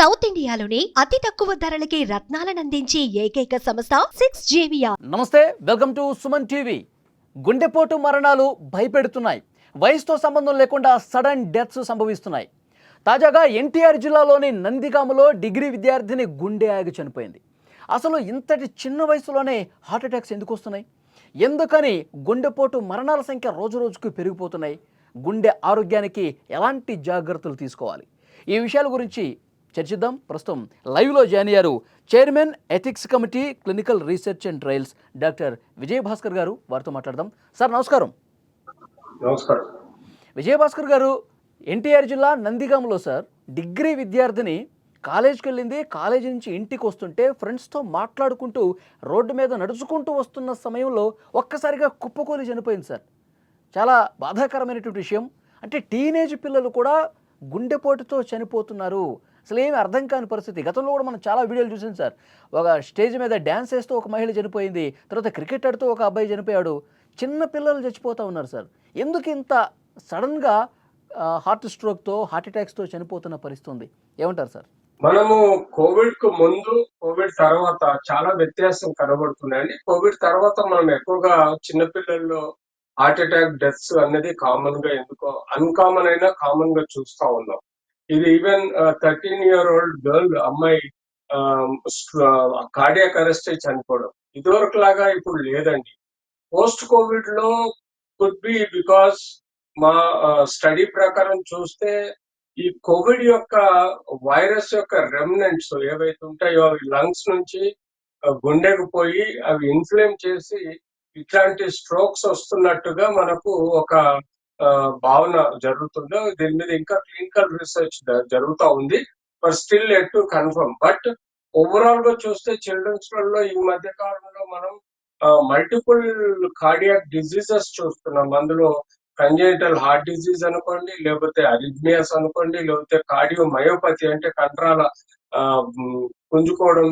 South ఇండియాలోని అతి తక్కువ ధరలకి రత్నాలనందించే ఏకైక సంస్థ 6JVR. నమస్తే, వెల్కమ్ టు సుమన్ టీవీ. గుండెపోటు మరణాలు భయపెడుతున్నాయి. వయసుతో సంబంధం లేకుండా సడన్ డెత్స్ సంభవిస్తున్నాయి. తాజాగా ఎన్టీఆర్ జిల్లాలోని నందిగామలో డిగ్రీ విద్యార్థిని గుండె ఆగి చనిపోయింది. అసలు ఇంతటి చిన్న వయసులోనే హార్ట్ అటాక్స్ ఎందుకు వస్తున్నాయి? ఎందుకని గుండెపోటు మరణాల సంఖ్య రోజురోజుకు పెరిగిపోతున్నాయి? గుండె ఆరోగ్యానికి ఎలాంటి జాగ్రత్తలు తీసుకోవాలి? ఈ విషయాల గురించి చర్చిద్దాం. ప్రస్తుతం లైవ్లో జాయిన్ అయ్యారు chairman ethics committee clinical research and trials doctor Vijayabhaskar గారు. వారితో మాట్లాడదాం. సార్ నమస్కారం. నమస్కారం. విజయభాస్కర్ గారు, ఎన్టీఆర్ జిల్లా నందిగామలో సార్ డిగ్రీ విద్యార్థిని కాలేజ్కి వెళ్ళింది. కాలేజీ నుంచి ఇంటికి వస్తుంటే ఫ్రెండ్స్తో మాట్లాడుకుంటూ రోడ్డు మీద నడుచుకుంటూ వస్తున్న సమయంలో ఒక్కసారిగా కుప్పకూలి చనిపోయింది సార్. చాలా బాధాకరమైనటువంటి విషయం. అంటే టీనేజ్ పిల్లలు కూడా గుండెపోటుతో చనిపోతున్నారు. అసలు ఏమి అర్థం కాని పరిస్థితి. గతంలో కూడా మనం చాలా వీడియోలు చూసాం సార్. ఒక స్టేజ్ మీద డ్యాన్స్ వేస్తూ ఒక మహిళ చనిపోయింది. తర్వాత క్రికెట్ ఆడుతూ ఒక అబ్బాయి చనిపోయాడు. చిన్న పిల్లలు చచ్చిపోతూ ఉన్నారు సార్. ఎందుకు ఇంత సడన్గా హార్ట్ స్ట్రోక్తో హార్ట్ అటాక్స్తో చనిపోతున్న పరిస్థితి ఉంది? ఏమంటారు సార్? మనము కోవిడ్ కు ముందు కోవిడ్ తర్వాత చాలా వ్యత్యాసం కనబడుతున్నాయండి. కోవిడ్ తర్వాత మనం ఎక్కువగా చిన్నపిల్లల్లో హార్ట్ అటాక్ డెత్స్ అనేది కామన్ గా, ఎందుకో అన్కామన్ అయినా కామన్ గా చూస్తా ఉన్నాం. ఇది ఈవెన్ 13-year-old గర్ల్ అమ్మాయి కార్డియాక్ అరెస్ట్ అయి చనిపోవడం ఇదివరకు లాగా ఇప్పుడు లేదండి. పోస్ట్ కోవిడ్ లో కుడ్ బి బికాస్ మా స్టడీ ప్రకారం చూస్తే ఈ కోవిడ్ యొక్క వైరస్ యొక్క రెమినెంట్స్ ఏవైతే ఉంటాయో అవి లంగ్స్ నుంచి గుండెకు పోయి అవి ఇన్ఫ్లేమ్ చేసి ఇట్లాంటి స్ట్రోక్స్ వస్తున్నట్టుగా మనకు ఒక భావన జరుగుతుందో. దీని మీద ఇంకా క్లినికల్ రీసెర్చ్ జరుగుతూ ఉంది. But still at to confirm. But overall గా చూస్తే చిల్డ్రన్స్ లలో ఈ మధ్య కాలంలో మనం మల్టిపుల్ కార్డియాక్ డిజీజెస్ చూస్తున్నాం. అందులో కంజెనిటల్ హార్ట్ డిజీజ్ అనుకోండి, లేకపోతే అరిథ్మియాస్ అనుకోండి, లేకపోతే కార్డియోమయోపతి అంటే కండరాల పుంజుకోవడం,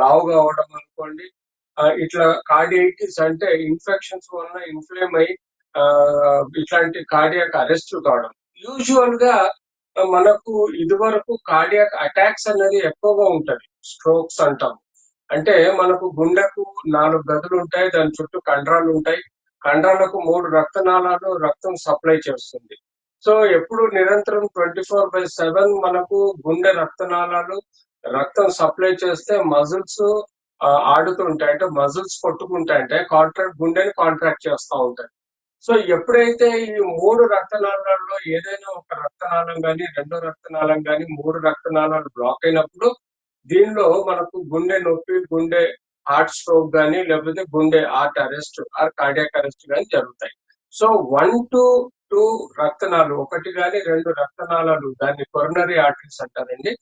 లావు కావడం అనుకోండి. ఇట్లా కార్డియాటిస్ అంటే ఇన్ఫెక్షన్స్ వలన ఇన్ఫ్లేమ్ అయి ఇట్లాంటి కార్డియాక్ అరెస్ట్ కావడం. యూజువల్ గా మనకు ఇదివరకు కార్డియాక్ అటాక్స్ అనేది ఎక్కువగా ఉంటది. స్ట్రోక్స్ అంటాం. అంటే మనకు గుండెకు 4 గదులు ఉంటాయి, దాని చుట్టూ కండరాలు ఉంటాయి. కండరాలకు 3 రక్తనాళాలు రక్తం సప్లై చేస్తుంది. సో ఎప్పుడు నిరంతరం 24/7 మనకు గుండె రక్తనాళాలు రక్తం సప్లై చేస్తే మజిల్స్ ఆడుతుంటాయి, అంటే మజిల్స్ కొట్టుకుంటాయి, అంటే గుండెని కాంట్రాక్ట్ చేస్తూ ఉంటాయి. సో ఎప్పుడైతే ఈ 3 రక్తనాళాల్లో ఏదైనా ఒక రక్తనాళం కానీ, 2 రక్తనాళం కానీ, 3 రక్తనాళాలు బ్లాక్ అయినప్పుడు దీనిలో మనకు గుండె నొప్పి, గుండె హార్ట్ స్ట్రోక్ కానీ, లేకపోతే గుండె heart arrest are cardiac arrest కానీ జరుగుతాయి. సో 1 to 2 రక్తనాళాలు, 1 కానీ 2 రక్తనాళాలు, దాన్ని కొరనరీ ఆర్టరీస్ అంటారండి.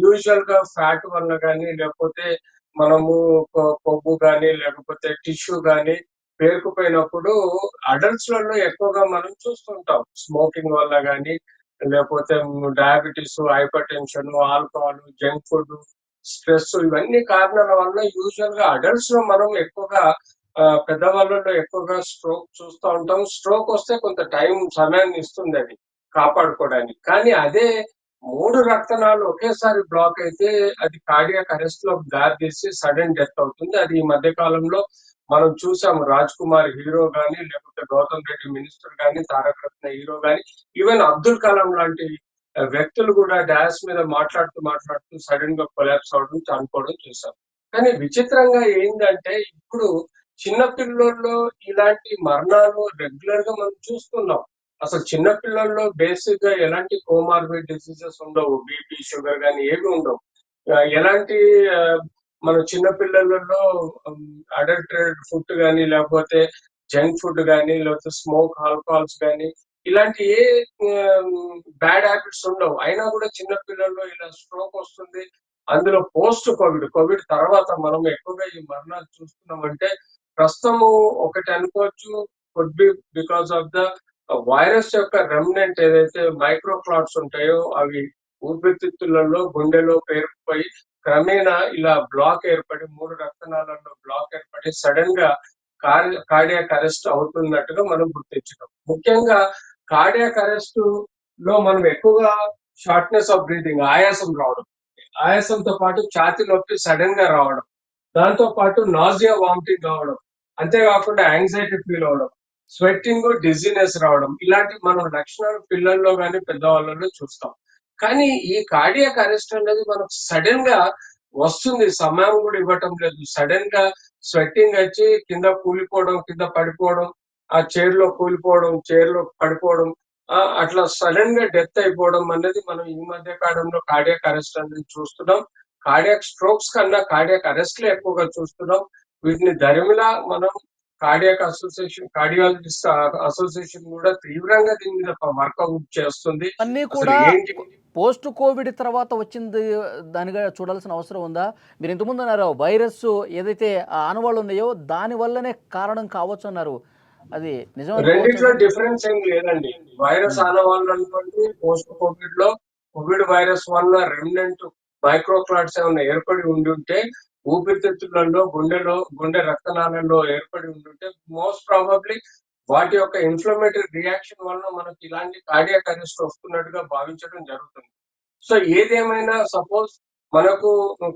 యూజువల్ గా ఫ్యాట్ వల్ల కానీ, లేకపోతే మనము కొవ్వు కానీ, లేకపోతే టిష్యూ కానీ పేరుకుపోయినప్పుడు అడల్ట్స్ లలో ఎక్కువగా మనం చూస్తుంటాం. స్మోకింగ్ వల్ల కానీ, లేకపోతే diabetes, hyper tension, alcohol, junk food, stress, ఇవన్నీ కారణాల వల్ల యూజువల్ గా అడల్ట్స్ లో మనం ఎక్కువగా పెద్దవాళ్ళలో ఎక్కువగా స్ట్రోక్ చూస్తూ ఉంటాం. స్ట్రోక్ వస్తే కొంత సమయాన్ని ఇస్తుంది అది కాపాడుకోవడానికి. కానీ అదే 3 రక్తనాళాలు ఒకేసారి బ్లాక్ అయితే అది కార్డియాక్ అరెస్ట్ లో దారితీసి సడన్ డెత్ అవుతుంది. అది ఈ మధ్య కాలంలో మనం చూసాము. రాజ్ కుమార్ హీరో గానీ, లేకపోతే గౌతమ్ రెడ్డి మినిస్టర్ గానీ, తారక రత్న హీరో గానీ, ఈవెన్ అబ్దుల్ కలాం లాంటి వ్యక్తులు కూడా డాష్ మీద మాట్లాడుతూ సడన్ గా కొలాప్స్ అవడం, చనిపోవడం చూసాం. కానీ విచిత్రంగా ఏంటంటే ఇప్పుడు చిన్న పిల్లల్లో ఇలాంటి మరణాలు రెగ్యులర్ గా మనం చూస్తున్నాం. అసలు చిన్న పిల్లల్లో బేసిక్ గా ఎలాంటి కోమార్బిడ్ డిసీజెస్ ఉండవు. బీపీ, షుగర్ గానీ ఏవి ఉండవు. ఎలాంటి మన చిన్న పిల్లలలో అడల్టరేట్ ఫుడ్ కానీ, లేకపోతే జంక్ ఫుడ్ కానీ, లేకపోతే స్మోక్, ఆల్కహాల్స్ కానీ, ఇలాంటి ఏ బ్యాడ్ హ్యాబిట్స్ ఉండవు. అయినా కూడా చిన్న పిల్లల్లో ఇలా స్ట్రోక్ వస్తుంది. అందులో పోస్ట్ కోవిడ్ తర్వాత మనం ఎక్కువగా ఈ మరణాలు చూస్తున్నామంటే ప్రస్తుతము ఒకటి అనుకోవచ్చు, could be because of the virus యొక్క రెమినెంట్ ఏదైతే మైక్రో క్లాట్స్ ఉంటాయో అవి ఊపిరితిత్తులలో, గుండెలో పేరుకుపోయి క్రమేణా ఇలా బ్లాక్ ఏర్పడి 3 రక్తనాళాల్లో బ్లాక్ ఏర్పడి సడన్ గా కార్డియాక్ అరెస్ట్ అవుతున్నట్టుగా మనం గుర్తించడం. ముఖ్యంగా కార్డియాక్ అరెస్ట్ లో మనం ఎక్కువగా షార్ట్నెస్ ఆఫ్ బ్రీతింగ్, ఆయాసం రావడం, ఆయాసంతో పాటు ఛాతీ నొప్పి సడన్ గా రావడం, దాంతో పాటు నాజియా, వామిటింగ్ కావడం, అంతేకాకుండా యాంగ్జైటీ ఫీల్ అవడం, స్వెట్టింగ్, డిజీనెస్ రావడం, ఇలాంటి మనం లక్షణాలు పిల్లల్లో గాని పెద్దవాళ్ళలో చూస్తాం. కానీ ఈ కార్డియాక్ అరెస్ట్ అనేది మనకు సడన్ గా వస్తుంది, సమయం కూడా ఇవ్వటం లేదు. సడన్ గా స్వెట్టింగ్ వచ్చి కింద కూలిపోవడం, కింద పడిపోవడం, ఆ చైర్ లో కూలిపోవడం, చైర్ లో పడిపోవడం, అట్లా సడన్ గా డెత్ అయిపోవడం అనేది మనం ఈ మధ్య కాలంలో కార్డియాక్ అరెస్ట్ అనేది చూస్తున్నాం. కార్డియాక్ స్ట్రోక్స్ కన్నా కార్డియాక్ అరెస్ట్‌లే ఎక్కువగా చూస్తున్నాం. వీటిని దరిమిలా మనం కార్డియాక్ అసోసియేషన్, కార్డియాలజిస్ట్ అసోసియేషన్ కూడా తీవ్రంగా దీని మీద వర్కౌట్ చేస్తుంది. అన్నీ అసలు కూడా ఏంటి పోస్ట్ కోవిడ్ తర్వాత వచ్చింది దానిగా చూడాల్సిన అవసరం ఉందా? మీరు ఇంతకుముందు అన్నారు వైరస్ ఏదైతే ఆ ఆనవాళ్ళు ఉన్నాయో దాని వల్లనే కారణం కావచ్చు అన్నారు. అది నిజం అనుకోవచ్చా రెండిట్లో సార్? డిఫరెన్స్ ఏం లేదండి. వైరస్ ఆనవాళ్ళు అనుకోండి, పోస్ట్ కోవిడ్ లో కోవిడ్ వైరస్ వల్ల రెమినెంట్ మైక్రో క్లాట్స్ ఏమైనా ఏర్పడి ఉండుంటే, ఊపిరితిత్తులలో, గుండె రక్తనాళాల్లో ఏర్పడి ఉండుంటే, మోస్ట్ ప్రాబబ్లీ వాటి యొక్క ఇన్ఫ్లమేటరీ రియాక్షన్ వల్ల మనకి ఇలాంటి కార్డియాక్ అరెస్ట్ వస్తున్నట్టుగా భావించడం జరుగుతుంది. సో ఏదేమైనా సపోజ్ మనకు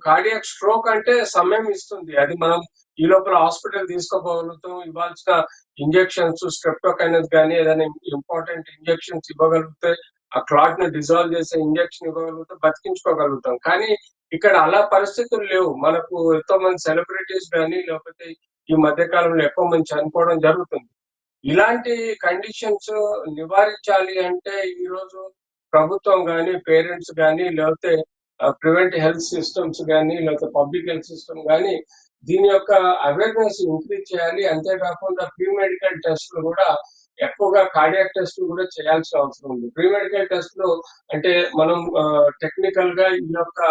కార్డియాక్ స్ట్రోక్ అంటే సమయం ఇస్తుంది. అది మనం ఈ లోపల హాస్పిటల్ తీసుకోపోగలుగుతాం. ఇవ్వాల్సిన ఇంజెక్షన్స్, స్ట్రెప్టోకైనస్ గాని ఏదైనా ఇంపార్టెంట్ ఇంజెక్షన్స్ ఇవ్వగలిగితే, ఆ క్లాట్ ని డిజాల్వ్ చేసే ఇంజెక్షన్ ఇవ్వగలిగితే బతికించుకోగలుగుతాం. కానీ ఇక్కడ అలా పరిస్థితులు లేవు. మనకు ఎంతో మంది సెలబ్రిటీస్ గాని లేకపోతే ఈ మధ్య కాలంలో ఎక్కువ మంది చనిపోవడం జరుగుతుంది. ఇలాంటి కండిషన్స్ నివారించాలి అంటే ఈరోజు ప్రభుత్వం గాని, పేరెంట్స్ గాని, లేకపోతే ప్రివెంట్ హెల్త్ సిస్టమ్స్ గాని, లేకపోతే పబ్లిక్ హెల్త్ సిస్టమ్ గాని దీని యొక్క అవేర్‌నెస్ ఇంక్రీజ్ చేయాలి. అంతేకాకుండా ప్రీ మెడికల్ టెస్ట్‌లు కూడా ఎక్కువగా కార్డియాక్ టెస్ట్‌లు కూడా చేయాల్సిన అవసరం ఉంది. ప్రీ మెడికల్ టెస్ట్‌లు అంటే మనం టెక్నికల్‌గా ఈ యొక్క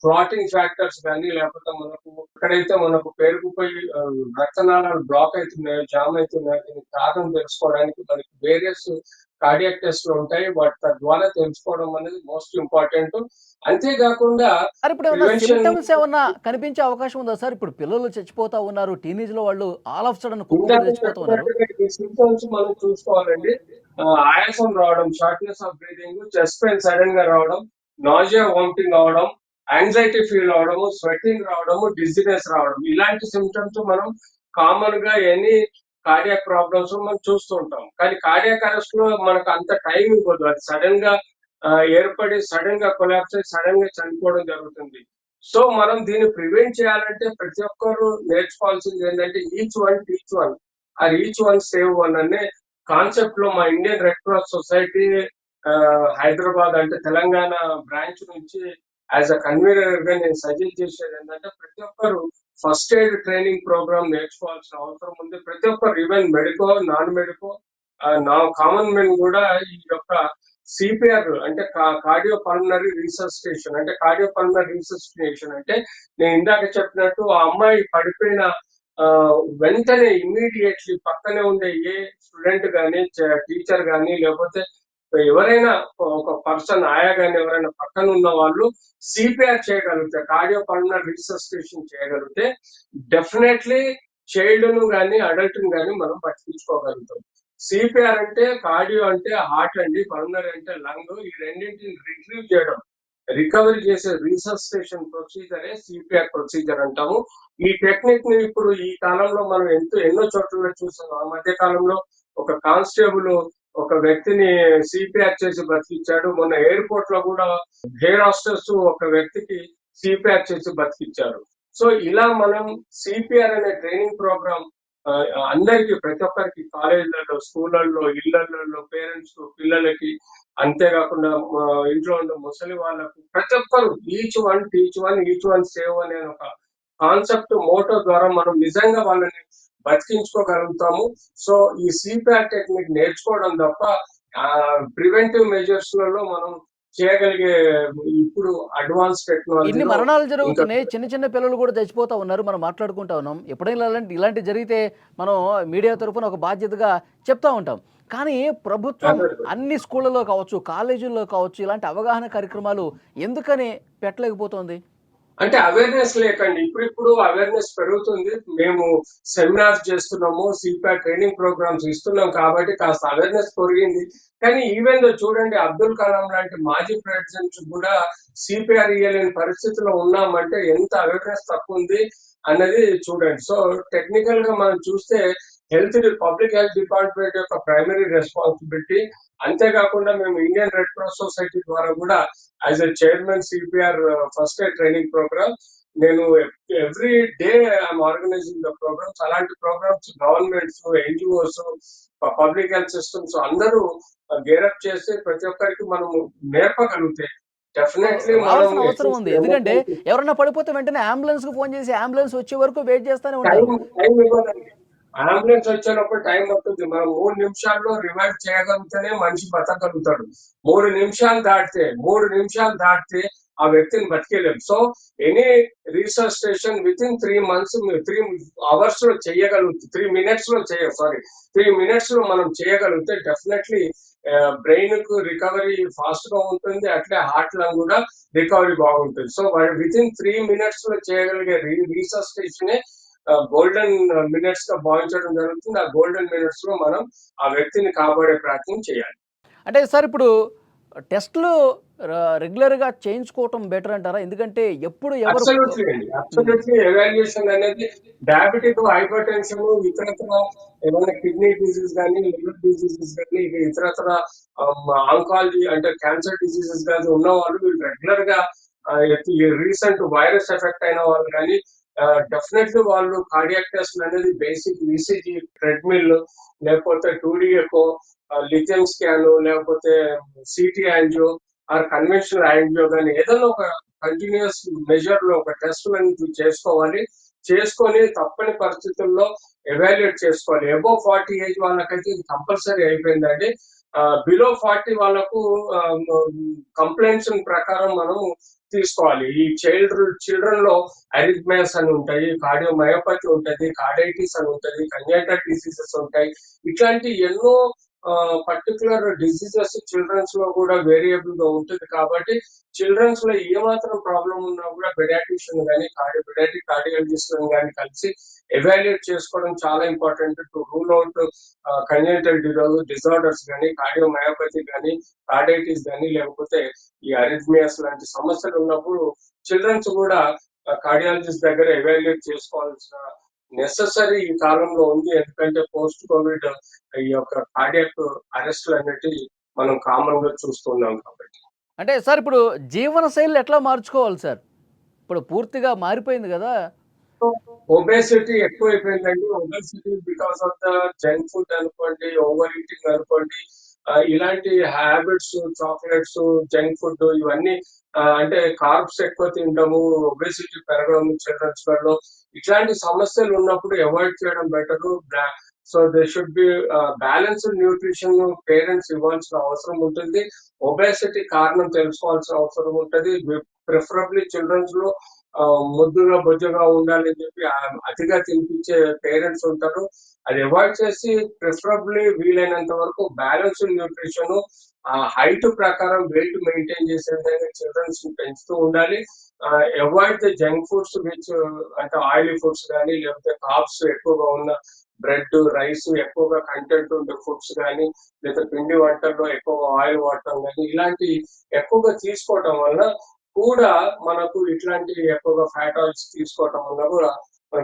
క్లాటింగ్ ఫ్యాక్టర్స్ గాని, లేకపోతే మనకు ఎక్కడైతే మనకు పేరుకుపోయి రక్తనాళాలు బ్లాక్ అయితున్నాయో, జామ్ అయితున్నాయో దీనికి కారణం తెలుసుకోవడానికి మనకి వేరియస్ కార్డియాక్ టెస్ట్‌లు ఉంటాయి. వాటి తద్వారా తెలుసుకోవడం అనేది మోస్ట్ ఇంపార్టెంట్. అంతేకాకుండా మరి ఇప్పుడు ఏమన్నా ప్రివెన్షన్ సిమ్టమ్స్ ఏమన్నా కనిపించే అవకాశం ఉందా సార్? ఇప్పుడు పిల్లలు చచ్చిపోతా ఉన్నారు. టీనేజ్‌లో వాళ్ళు ఆల్ ఆఫ్ సడన్ కుప్పకూలి ఇందాక చచ్చిపోతా ఉన్నారు. చెప్పినట్టుగా ఈ సింప్టమ్స్ మనం చూసుకోవాలండి. ఆయాసం రావడం, shortness of breathing, chest pain sudden గా రావడం, నాజియా, వామిటింగ్ అవ్వడం, యాంగ్జైటీ ఫీల్ అవ్వడము, స్వెట్టింగ్ రావడము, డిజీనెస్ రావడం. ఇలాంటి సింప్టమ్స్ మనం కామన్ గా ఎనీ కార్డియాక్ ప్రాబ్లమ్స్ మనం చూస్తూ ఉంటాం. కానీ కార్డియాక్ అరెస్ట్ లో మనకు అంత టైం ఇవ్వదు. అది సడెన్ గా ఏర్పడి సడెన్ గా కొలాప్స్ అయ్యి సడెన్ గా చనిపోవడం జరుగుతుంది. సో మనం దీన్ని ప్రివెంట్ చేయాలంటే ప్రతి ఒక్కరు నేర్చుకోవాల్సింది ఏంటంటే each one teach one or each one save one అనే కాన్సెప్ట్ లో మా Indian red cross society Hyderabad అంటే తెలంగాణ బ్రాంచ్ నుంచి యాజ్ అ కన్వీనర్ గా నేను సజెస్ట్ చేసేది ఏంటంటే ప్రతి ఒక్కరు ఫస్ట్ ఎయిడ్ ట్రైనింగ్ ప్రోగ్రామ్ నేర్చుకోవాల్సిన అవసరం ఉంది. ప్రతి ఒక్కరు ఈవెన్ మెడికో, నాన్ మెడికో, నా కామన్ మెన్ కూడా ఈ యొక్క సిపిఆర్ అంటే కార్డియో పల్మనరీ రీసస్టేషన్ అంటే కార్డియో పల్మనరీ రీసస్టేషన్ అంటే నేను ఇందాక చెప్పినట్టు ఆ అమ్మాయి పడిపోయిన ఆ, వెంటనే ఇమ్మీడియట్లీ పక్కనే ఉండే ఏ స్టూడెంట్ గాని, టీచర్ గాని, లేకపోతే ఎవరైనా ఒక పర్సన్ ఆయా గాని ఎవరైనా పక్కన ఉన్న వాళ్ళు సిపిఆర్ చేయగలిగితే, కార్డియో పల్మనరీ రీసస్టేషన్ చేయగలిగితే డెఫినెట్లీ చైల్డ్ ను గాని అడల్ట్ ను గాని మనం బతికించుకోగలుగుతాం. సిపిఆర్ అంటే కార్డియో అంటే హార్ట్ అండి, పల్మనరీ అంటే లంగ్. ఈ రెండింటిని రిట్రీవ్ చేయడం, రికవరీ చేసే రీసస్టేషన్ ప్రొసీజరే సిపిఆర్ ప్రొసీజర్ అంటాము. ఈ టెక్నిక్ ని ఇప్పుడు ఈ కాలంలో మనం ఎన్నో చోట్ల చూస్తున్నాం. ఆ మధ్య కాలంలో ఒక కానిస్టేబుల్ ఒక వ్యక్తిని సిపిఆర్ చేసి బతికించాడు. మొన్న ఎయిర్పోర్ట్ లో కూడా ఎయిర్ హాస్టెస్ ఒక వ్యక్తికి సిపిఆర్ చేసి బతికించారు. సో ఇలా మనం సిపిఆర్ అనే ట్రైనింగ్ ప్రోగ్రామ్ అందరికి, ప్రతి ఒక్కరికి కాలేజీలలో, స్కూళ్ళల్లో, ఇళ్లలో, పేరెంట్స్, పిల్లలకి, అంతేకాకుండా ఇంట్లో ఉన్న ముసలి వాళ్ళకు ప్రతి ఒక్కరు each one teach one, each one save అనే ఒక కాన్సెప్ట్ మోటో ద్వారా మనం నిజంగా వాళ్ళని బతికించుకోగలుగుతాము. సో ఈ సిపిఆర్ టెక్నిక్ నేర్చుకోవడం తప్ప ప్రివెంటివ్ మెజర్స్ లలో మనం చేయగలిగే ఇప్పుడు అడ్వాన్స్ ఇన్ని టెక్నాలజీలో మరణాలు ఇంకా జరుగుతున్నాయి. చిన్న చిన్న పిల్లలు కూడా చచ్చిపోతా ఉన్నారు. మనం మాట్లాడుకుంటా ఉన్నాం. ఎప్పుడైనా ఇలాంటివి జరిగితే మనం మీడియా తరపున ఒక బాధ్యతగా చెప్తా ఉంటాం. కానీ ప్రభుత్వం అన్ని స్కూళ్ళలో కావచ్చు, కాలేజీల్లో కావచ్చు ఇలాంటి అవగాహన కార్యక్రమాలు ఎందుకని పెట్టలేకపోతోంది? అంటే అవేర్‌నెస్ లేకండి. ఇప్పుడిప్పుడు అవేర్‌నెస్ పెరుగుతుంది. మేము సెమినార్స్ చేస్తున్నాము. సిపాట్ ట్రైనింగ్ ప్రోగ్రామ్స్ ఇస్తున్నాం కాబట్టి కాస్త అవేర్‌నెస్ పెరిగింది. కానీ ఈవెన్ దో చూడండి, అబ్దుల్ కలాం లాంటి మాజీ ప్రెసిడెంట్స్ కూడా సిపిఆర్ ఇయ్యలేని పరిస్థితిలో ఉన్నామంటే ఎంత అవేర్‌నెస్ తక్కువుంది అన్నది చూడండి. సో, టెక్నికల్‌గా మనం చూస్తే పబ్లిక్ హెల్త్ డిపార్ట్‌మెంట్ యొక్క ప్రైమరీ రెస్పాన్సిబిలిటీ. అంతేకాకుండా మేము ఇండియన్ రెడ్ క్రాస్ సొసైటీ ద్వారా కూడా as a chairman CPR first aid training programme నేను every day I'm organising the programmes. అలాంటి programmes governments, NGOs, public health systems అందరూ గేరప్ చేసి ప్రతి ఒక్కరికి మనము నేర్పగలిగితే డెఫినెట్లీ మనం రావాల్సిన అవసరం ఉంది. అట్లీస్ట్ ఎందుకంటే ఎవరన్నా పడిపోతే వెంటనే అంబులెన్స్‌కి ఫోన్ చేసి అంబులెన్స్ వచ్చే వరకు వెయిట్ చేస్తూనే టైం ఉంటారు. టైం ఇవ్వాలండి. అంబులెన్స్ వచ్చేటప్పుడు టైం పడుతుంది. మనం 3 నిమిషాల్లో రివైవ్ చేయగలిగితేనే మనిషి బతకగలుగుతాడు. 3 నిమిషాలు దాటితే ఆ వ్యక్తిని బతికేయలేం. సో, ఎనీ రిసస్సిటేషన్ వితిన్ 3 మంత్స్ 3 అవర్స్‌లో చేయగలుగుతాం. 3 మినిట్స్‌లో సారీ 3 మినిట్స్‌లో మనం చేయగలిగితే డెఫినెట్‌లీ బ్రెయిన్‌కు రికవరీ ఫాస్ట్‌గా ఉంటుంది. అట్లే హార్ట్‌లో కూడా రికవరీ బాగుంటుంది. సో, వితిన్ 3 మినిట్స్‌లో చేయగలిగే రిసస్సిటేషనే గోల్డెన్ మినిట్స్ గా భావించడం జరుగుతుంది. ఆ గోల్డెన్ మినిట్స్ లో మనం ఆ వ్యక్తిని కాపాడే ప్రయత్నం చేయాలి. అంటే సార్ ఇప్పుడు టెస్ట్‌లు రెగ్యులర్‌గా చేయించుకోవటం బెటర్ అంటారా? ఎందుకంటే ఎప్పుడు ఎవరు అబ్సల్యూట్లీ అండి. హ్మ్. అబ్సల్యూట్లీ ఎవాల్యుయేషన్ అనేది డయాబెటిక్, హైపర్ టెన్షన్, ఇతరత్ర ఏమైనా కిడ్నీ డిసీజ్ గానీ, లివర్ డిసీజెస్ గానీ, ఇక ఇతరత్ర ఆంకాలజీ అంటే క్యాన్సర్ డిసీజెస్ గానీ ఉన్నవాళ్ళు వీళ్ళు రెగ్యులర్ గా ఈ రీసెంట్ వైరస్ ఎఫెక్ట్ అయిన వాళ్ళు గానీ డెఫినెట్లీ వాళ్ళు కార్డియాక్ టెస్ట్ అనేది బేసిక్ ఈసీజీ, ట్రెడ్మిల్, లేకపోతే 2D ఎకో, లిథియం స్కాన్, లేకపోతే CT angio or conventional angio గానీ ఏదైనా ఒక కంటిన్యూస్ మెజర్ లో ఒక టెస్ట్ అనేది చేసుకోవాలి. చేసుకొని తప్పని పరిస్థితుల్లో ఎవాల్యుయేట్ చేసుకోవాలి. అబోవ్ 40 ఏజ్ వాళ్ళకైతే ఇది కంపల్సరీ అయిపోయిందండి. బిలో 40 వాళ్ళకు కంప్లైంట్స్ ప్రకారం మనము తీసుకోవాలి. ఈ చిల్డ్రన్ లో అరిథ్మియాస్ అని ఉంటాయి, కార్డియోమయోపతి ఉంటది, కార్డైటిస్ అని ఉంటది, కంజైటల్ డిసీజెస్ ఉంటాయి. ఇట్లాంటి ఎన్నో పర్టికులర్ డిసీజెస్ చిల్డ్రన్స్ లో కూడా వేరియబుల్ గా ఉంటుంది కాబట్టి చిల్డ్రన్స్ లో ఏమాత్రం ప్రాబ్లం ఉన్నా కూడా పెడియాట్రిషియన్ గానీ, పెడియాట్రిక్ కార్డియాలజిస్ట్ గానీ కలిసి ఎవాల్యుయేట్ చేసుకోవడం చాలా important to rule out congenital disorders గానీ, కార్డియోమయోపతి గానీ, కార్డైటిస్ గానీ, లేకపోతే ఈ అరిథ్మియాస్ లాంటి సమస్యలు ఉన్నప్పుడు చిల్డ్రన్స్ కూడా కార్డియాలజిస్ట్ దగ్గర ఎవాల్యుయేట్ చేసుకోవాల్సిన నెసెసరీ ఈ కాలంలో ఉంది. ఎందుకంటే పోస్ట్ కోవిడ్ ఈ యొక్క కార్డియాక్ అరెస్టులు అనేటివి మనం కామన్ గా చూస్తున్నాం కాబట్టి. అంటే సార్ ఇప్పుడు జీవనశైలిని ఎట్లా మార్చుకోవాలి సార్? ఇప్పుడు పూర్తిగా మారిపోయింది గదా! ఒబేసిటీ ఎక్కువైపోయిందండి. Obesity because of the junk food అనుకోండి, ఓవర్ ఈటింగ్ అనుకోండి. ఇలాంటి హ్యాబిట్స్, చాక్లెట్స్, జంక్ ఫుడ్ ఇవన్నీ అంటే కార్బ్స్ ఎక్కువ తినడము, ఒబేసిటీ పెరగడం చిల్డ్రన్స్ లలో ఇట్లాంటి సమస్యలు ఉన్నప్పుడు అవాయిడ్ చేయడం better. So they should be balanced nutrition parents ఇవ్వాల్సిన అవసరం ఉంటుంది. ఒబేసిటీ కారణం తెలుసుకోవాల్సిన అవసరం ఉంటది. ప్రిఫరబ్లీ చిల్డ్రన్స్ లో ముద్దుగా బొజ్జుగా ఉండాలని చెప్పి అతిగా తినిపించే పేరెంట్స్ ఉంటారు. అది అవాయిడ్ చేసి ప్రిఫరబ్లీ వీలైనంత వరకు బ్యాలెన్స్డ్ న్యూట్రిషన్, హైట్ ప్రకారం వెయిట్ మెయింటైన్ చేసే విధంగా చిల్డ్రన్స్ పెంచుతూ ఉండాలి. Avoid the junk foods which అంటే ఆయిలీ ఫుడ్స్ కానీ, లేకపోతే కార్బ్స్ ఎక్కువగా ఉన్న బ్రెడ్, రైస్ ఎక్కువగా కంటెంట్ ఉండే ఫుడ్స్ కానీ, లేదా పిండి వంటల్లో ఎక్కువగా ఆయిల్ వాడటం కానీ ఇలాంటి ఎక్కువగా తీసుకోవటం వల్ల కూడా మనకు ఇట్లాంటి ఎక్కువగా ఫ్యాట్ ఆయిల్స్ తీసుకోవటం వల్ల కూడా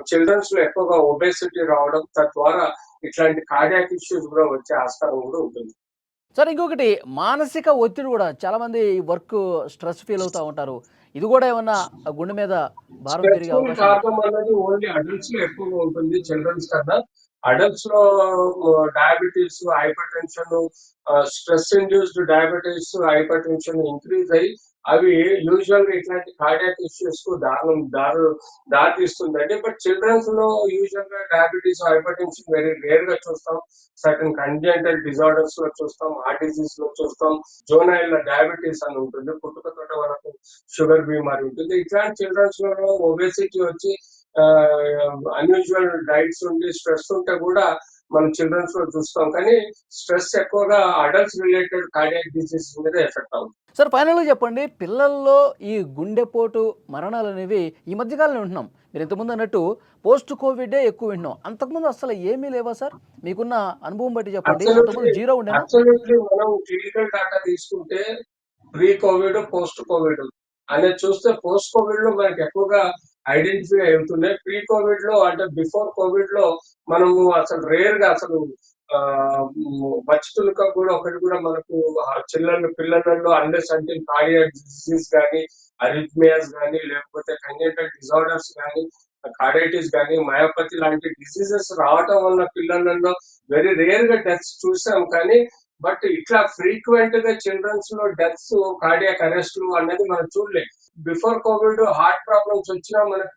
చిల్డ్రన్స్ లో ఎక్కువగా ఒబేసిటీ రావడం, తద్వారా ఇట్లాంటి కార్డియాక్ ఇష్యూస్ కూడా వచ్చే ఆస్కారం కూడా ఉంటుంది. సార్ ఇంకొకటి మానసిక ఒత్తిడి గూడా చాలామంది వర్క్ స్ట్రెస్ ఫీల్ అవుతా ఉంటారు. ఇది గూడా ఏమన్నా గుండె మీద భారం పెరిగే స్ట్రెస్‌ఫుల్ అవకాశం ఉందా? కారణం అన్నది ఓన్లీ అడల్ట్స్ లో ఎక్కువగా ఉంటుంది. చిల్డ్రన్స్ కన్నా అడల్ట్స్ లో diabetes, hyper tension, stress induced diabetes, hyper tension increase అయ్యి అవి యూజువల్ గా ఇట్లాంటి కార్డియాక్ ఇష్యూస్ కు దారి తీస్తుందండి. బట్ చిల్డ్రన్స్ లో యూజువల్ గా diabetes, hyper tension very rare గా చూస్తాం. సర్టన్ కంజెంటల్ డిజార్డర్స్ లో చూస్తాం, హార్ట్ డిసీజ్ లో చూస్తాం, జోనైల్ డయాబెటిస్ అని ఉంటుంది. పుట్టుకతోట మనకు షుగర్ బీమారి ఉంటుంది. ఇట్లాంటి చిల్డ్రన్స్ లో ఒబేసిటీ వచ్చి అన్యూజువల్ డైట్స్ ఉండి స్ట్రెస్ ఉంటే కూడా మనం చిల్డ్రన్స్ లో చూస్తాం. కానీ స్ట్రెస్ ఎక్కువగా అడల్ట్స్ రిలేటెడ్ కార్డియాక్ డిసీజ్ మీద ఎఫెక్ట్ అవుతుంది. సార్ ఫైనల్‌గా చెప్పండి. పిల్లల్లో ఈ గుండెపోటు మరణాలనేవి ఈ మధ్య కాలంలో వింటున్నాం. మీరు ఇంతకుముందు అన్నట్టు పోస్ట్ కోవిడే ఎక్కువ వింటున్నాం. అంతకుముందు అసలు ఏమీ లేవా సార్? మీకున్న అనుభవం బట్టి చెప్పండి. అబ్సల్యూట్లీ, అంతకుముందు జీరో ఉండేనా? అబ్సల్యూట్లీ మనం క్లినికల్ డాటా తీసుకుంటే ప్రీ కోవిడ్, పోస్ట్ కోవిడ్ అనేది చూస్తే పోస్ట్ కోవిడ్ లో మనకి ఎక్కువగా ఐడెంటిఫై అవుతున్నాయి. ప్రీ కోవిడ్ లో అంటే బిఫోర్ కోవిడ్ లో మనము అసలు రేర్ గా అసలు మచ్చుతునక కూడా ఒకటి కూడా మనకు పిల్లలలో అన్లెస్ అంటే కార్డియాక్ డిసీజ్ కానీ, అరిథ్మియాస్ కానీ, లేకపోతే కంజెంటల్ డిజార్డర్స్ కానీ, కార్డైటిస్ కానీ, మయోపతి లాంటి డిసీజెస్ రావటం వల్ల పిల్లలలో వెరీ రేర్ గా డెత్స్ చూసాం. కానీ బట్ ఇట్లా ఫ్రీక్వెంట్ గా చిల్డ్రన్స్ లో డెత్స్, కార్డియాక్ అరెస్ట్లు అనేది మనం చూడలేదు. బిఫోర్ కోవిడ్ హార్ట్ ప్రాబ్లమ్స్ వచ్చినా మనకు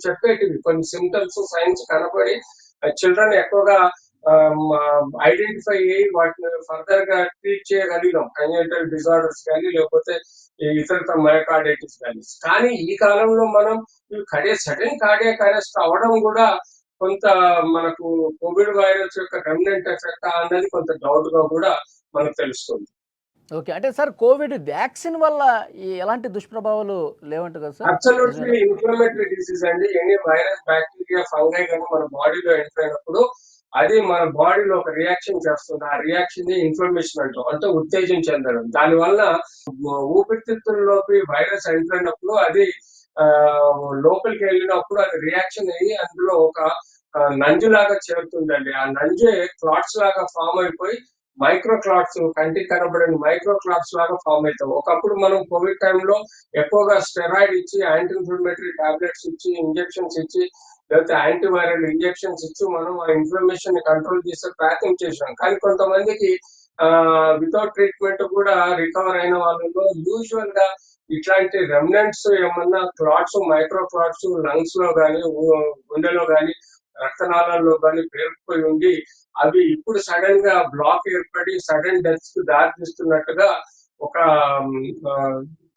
చెప్పేటివి కొన్ని సిమ్టమ్స్, సైన్స్ కనబడి చిల్డ్రన్ ఎక్కువగా ఐడెంటిఫై అయ్యి వాటిని ఫర్దర్ గా ట్రీట్ చేయగలిగాం. కంజెంటల్ డిజార్డర్స్ కానీ, లేకపోతే ఇతర మయోకార్డైటిస్ కానీ. కానీ ఈ కాలంలో మనం సడన్ కార్డియాక్ అరెస్ట్ అవ్వడం కూడా కొంత మనకు కోవిడ్ వైరస్ యొక్క రెమినెంట్ ఎఫెక్ట్ అన్నది కొంత డౌట్ గా కూడా మనకు తెలుస్తుంది. ఓకే. అంటే సార్ కోవిడ్ వ్యాక్సిన్ వల్ల ఎలాంటి దుష్ప్రభావాలు లేవంట కదా సార్? అబ్సల్యూట్లీ నిజమేనా? ఇన్ఫ్లమేటరీ డిసీజ్ అండి. ఎనీ వైరస్, బ్యాక్టీరియా, ఫంగై కానీ మన బాడీలో ఎంటర్ అయినప్పుడు అది మన బాడీలో ఒక రియాక్షన్ చేస్తుంది. ఆ రియాక్షన్ ఇన్ఫ్లమేషన్ అంటాం. అంటే ఉత్తేజం చెందడం. దానివల్ల ఊపిరితిత్తుల్లోకి వైరస్ ఎంటర్ అయినప్పుడు అది లోపలికి వెళ్ళినప్పుడు అది రియాక్షన్ అయ్యి అందులో ఒక నంజులాగా చేరుతుందండి. ఆ నంజే క్లాట్స్ లాగా ఫామ్ అయిపోయి మైక్రో క్లాట్స్, కంటికి కనబడని మైక్రో క్లాట్స్ లాగా ఫామ్ అవుతాయి. ఒకప్పుడు మనం కోవిడ్ టైంలో ఎక్కువగా స్టెరాయిడ్ ఇచ్చి, యాంటీ ఇన్ఫ్లమేటరీ టాబ్లెట్స్ ఇచ్చి, ఇంజెక్షన్స్ ఇచ్చి, లేకపోతే యాంటీవైరల్ ఇంజెక్షన్స్ ఇచ్చి మనం ఆ ఇన్ఫ్లమేషన్ ని కంట్రోల్ చేసే ప్రయత్నం చేసాం. కానీ కొంతమందికి వితౌట్ ట్రీట్మెంట్ కూడా రికవర్ అయిన వాళ్ళలో యూజువల్ గా ఇట్లాంటి రెమినెంట్స్ ఏమన్నా క్లాట్స్, మైక్రో క్లాట్స్ లంగ్స్ లో కానీ, గుండెలో కానీ, రక్తనాళాల్లో కానీ పేరుకుపోయి ఉండి అవి ఇప్పుడు సడన్ గా బ్లాక్ ఏర్పడి సడన్ డెత్స్ కు దారితీస్తున్నట్టుగా ఒక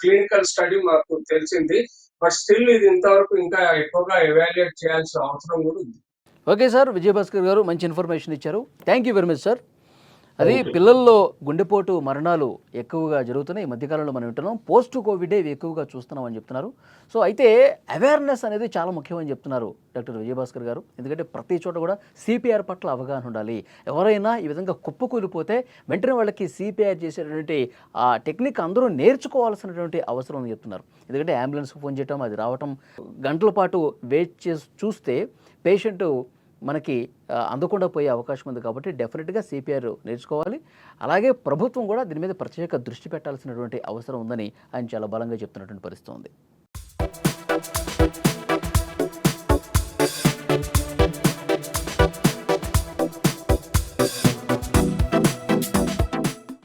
క్లినికల్ స్టడీ మాకు తెలిసింది. బట్ స్టిల్ ఇది ఇంతవరకు ఇంకా ఎక్కువగా ఎవాల్యుయేట్ చేయాల్సిన అవసరం కూడా ఉంది. Okay sir. విజయభాస్కర్ గారు మంచి ఇన్ఫర్మేషన్ ఇచ్చారు. Thank you very much sir. అది థ్యాంక్ యూ. పిల్లల్లో గుండెపోటు మరణాలు ఎక్కువగా జరుగుతున్నాయి. ఈ మధ్యకాలంలో మనం వింటున్నాం. పోస్ట్ కోవిడే ఇవి ఎక్కువగా చూస్తున్నాం అని చెప్తున్నారు. సో అయితే అవేర్నెస్ అనేది చాలా ముఖ్యమని చెప్తున్నారు డాక్టర్ విజయభాస్కర్ గారు. ఎందుకంటే ప్రతి చోట కూడా సిపిఆర్ పట్ల అవగాహన ఉండాలి. ఎవరైనా ఈ విధంగా కుప్పకూలిపోతే వెంటనే వాళ్ళకి సిపిఆర్ చేసేటువంటి ఆ టెక్నిక్ అందరూ నేర్చుకోవాల్సినటువంటి అవసరం అని చెప్తున్నారు. ఎందుకంటే అంబులెన్స్కి ఫోన్ చేయటం, అది రావటం, గంటల పాటు వెయిట్ చేసి చూస్తే పేషెంట్ మనకి అందకుండా పోయే అవకాశం ఉంది. కాబట్టి డెఫినెట్గా సిపిఆర్ నేర్చుకోవాలి. అలాగే ప్రభుత్వం కూడా దీని మీద ప్రత్యేక దృష్టి పెట్టాల్సినటువంటి అవసరం ఉందని ఆయన చాలా బలంగా చెప్తున్నటువంటి పరిస్థితి ఉంది.